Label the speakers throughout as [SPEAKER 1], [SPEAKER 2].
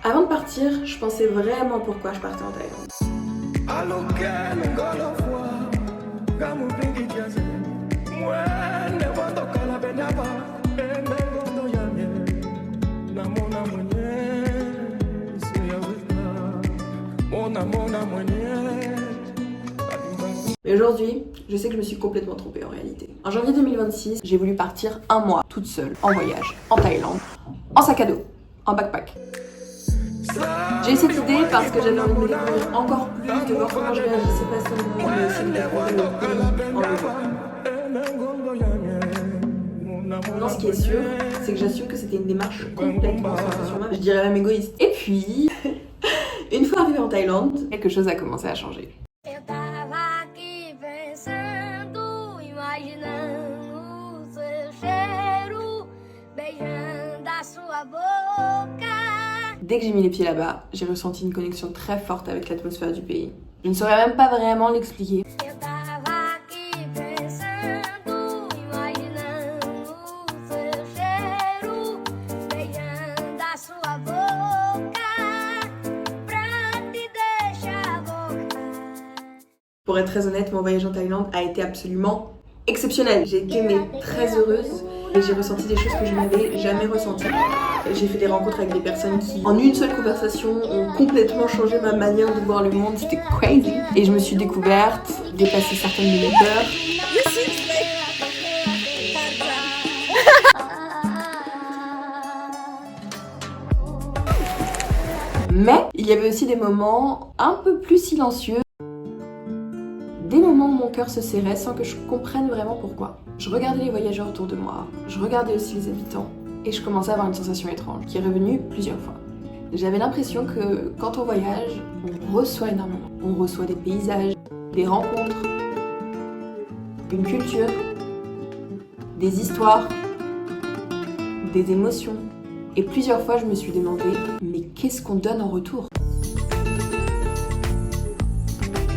[SPEAKER 1] Avant de partir, je pensais vraiment pourquoi je partais en Thaïlande. Mais aujourd'hui, je sais que je me suis complètement trompée en réalité. En janvier 2026, j'ai voulu partir un mois toute seule en voyage, en Thaïlande, en sac à dos, en backpack. J'ai eu cette idée parce que j'avais envie de me découvrir encore plus, de voir comment je réagissais pas seulement, mais aussi de découvrir le pays en le voyant. Non, ce qui est sûr, c'est que j'assume que c'était une démarche complètement centrée sur moi, je dirais même égoïste. Et puis, une fois arrivée en Thaïlande, quelque chose a commencé à changer. Dès que j'ai mis les pieds là-bas, j'ai ressenti une connexion très forte avec l'atmosphère du pays. Je ne saurais même pas vraiment l'expliquer. Pour être très honnête, mon voyage en Thaïlande a été absolument exceptionnel. J'ai été très heureuse et j'ai ressenti des choses que je n'avais jamais ressenties. J'ai fait des rencontres avec des personnes qui, en une seule conversation, ont complètement changé ma manière de voir le monde. C'était crazy. Et je me suis découverte, dépassé certaines de mes peurs. Mais il y avait aussi des moments un peu plus silencieux. Des moments où mon cœur se serrait sans que je comprenne vraiment pourquoi. Je regardais les voyageurs autour de moi, je regardais aussi les habitants, et je commençais à avoir une sensation étrange qui est revenue plusieurs fois. J'avais l'impression que quand on voyage, on reçoit énormément. On reçoit des paysages, des rencontres, une culture, des histoires, des émotions. Et plusieurs fois, je me suis demandé, mais qu'est-ce qu'on donne en retour ?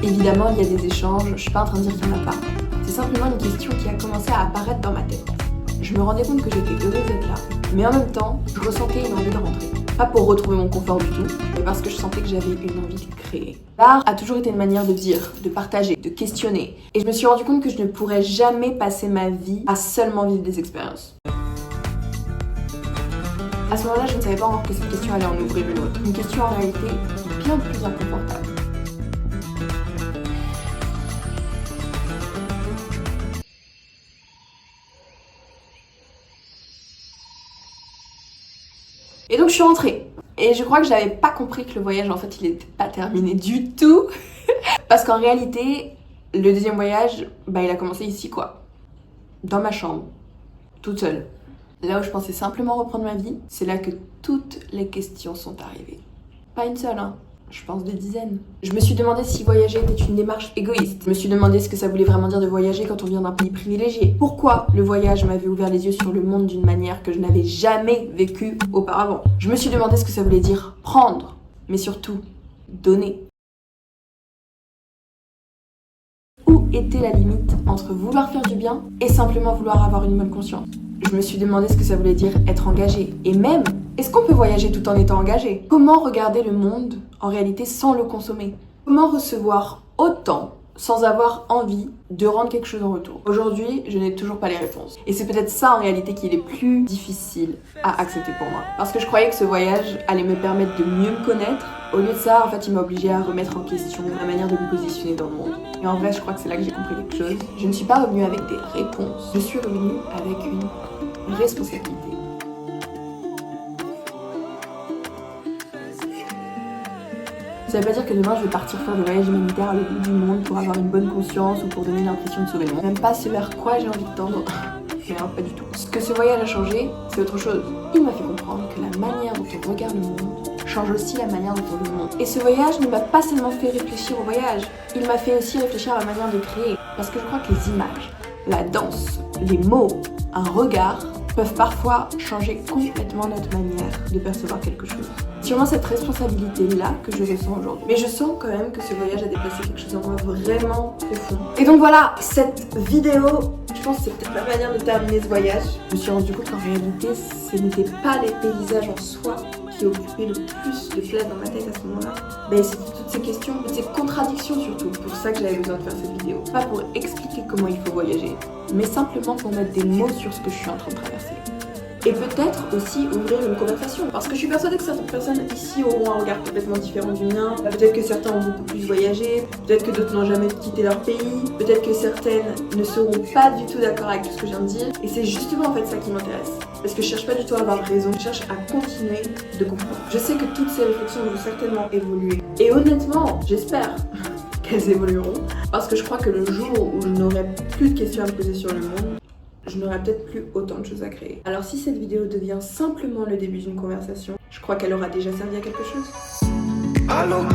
[SPEAKER 1] Évidemment, il y a des échanges, je suis pas en train de dire qu'il n'y en a pas. C'est simplement une question qui a commencé à apparaître dans ma tête. Je me rendais compte que j'étais heureuse d'être là, mais en même temps, je ressentais une envie de rentrer. Pas pour retrouver mon confort du tout, mais parce que je sentais que j'avais une envie de créer. L'art a toujours été une manière de dire, de partager, de questionner. Et je me suis rendu compte que je ne pourrais jamais passer ma vie à seulement vivre des expériences. À ce moment-là, je ne savais pas encore que cette question allait en ouvrir une autre. Une question en réalité bien plus inconfortable. Et donc je suis rentrée. Et je crois que j'avais pas compris que le voyage en fait il était pas terminé du tout. Parce qu'en réalité, le deuxième voyage, il a commencé ici quoi. Dans ma chambre. Toute seule. Là où je pensais simplement reprendre ma vie, c'est là que toutes les questions sont arrivées. Pas une seule, hein. Je pense des dizaines. Je me suis demandé si voyager était une démarche égoïste. Je me suis demandé ce que ça voulait vraiment dire de voyager quand on vient d'un pays privilégié. Pourquoi le voyage m'avait ouvert les yeux sur le monde d'une manière que je n'avais jamais vécue auparavant. Je me suis demandé ce que ça voulait dire prendre, mais surtout donner. Où était la limite entre vouloir faire du bien et simplement vouloir avoir une bonne conscience? Je me suis demandé ce que ça voulait dire être engagé. Et même, est-ce qu'on peut voyager tout en étant engagé? Comment regarder le monde en réalité sans le consommer? Comment recevoir autant sans avoir envie de rendre quelque chose en retour? Aujourd'hui, je n'ai toujours pas les réponses. Et c'est peut-être ça en réalité qui est le plus difficile à accepter pour moi. Parce que je croyais que ce voyage allait me permettre de mieux me connaître. Au lieu de ça, en fait, il m'a obligée à remettre en question ma manière de me positionner dans le monde. Et en vrai, je crois que c'est là que j'ai compris quelque chose. Je ne suis pas revenue avec des réponses. Je suis revenue avec une responsabilité. Ça veut pas dire que demain je vais partir faire des voyages humanitaires à l'autre bout du monde pour avoir une bonne conscience ou pour donner l'impression de sauver le monde. Même pas ce vers quoi j'ai envie de tendre. Mais non, pas du tout. Ce que ce voyage a changé, c'est autre chose. Il m'a fait comprendre que la manière dont on regarde le monde change aussi la manière dont on le monde. Et ce voyage ne m'a pas seulement fait réfléchir au voyage, il m'a fait aussi réfléchir à ma manière de créer. Parce que je crois que les images, la danse, les mots, un regard peuvent parfois changer complètement notre manière de percevoir quelque chose. Sûrement cette responsabilité-là que je ressens aujourd'hui. Mais je sens quand même que ce voyage a déplacé quelque chose en moi vraiment profond. Et donc voilà, cette vidéo, je pense que c'est peut-être la manière de terminer ce voyage. Je me suis rendu compte qu'en réalité, ce n'était pas les paysages en soi qui occupait le plus de place dans ma tête à ce moment-là, ben, c'était toutes ces questions, toutes ces contradictions surtout. Pour ça que j'avais besoin de faire cette vidéo. Pas pour expliquer comment il faut voyager, mais simplement pour mettre des mots sur ce que je suis en train de traverser. Et peut-être aussi ouvrir une conversation. Parce que je suis persuadée que certaines personnes ici auront un regard complètement différent du mien. Peut-être que certains ont beaucoup plus voyagé, peut-être que d'autres n'ont jamais quitté leur pays, peut-être que certaines ne seront pas du tout d'accord avec tout ce que je viens de dire. Et c'est justement en fait ça qui m'intéresse. Parce que je cherche pas du tout à avoir raison, je cherche à continuer de comprendre. Je sais que toutes ces réflexions vont certainement évoluer. Et honnêtement, j'espère qu'elles évolueront. Parce que je crois que le jour où je n'aurai plus de questions à me poser sur le monde, je n'aurai peut-être plus autant de choses à créer. Alors si cette vidéo devient simplement le début d'une conversation, je crois qu'elle aura déjà servi à quelque chose. Alors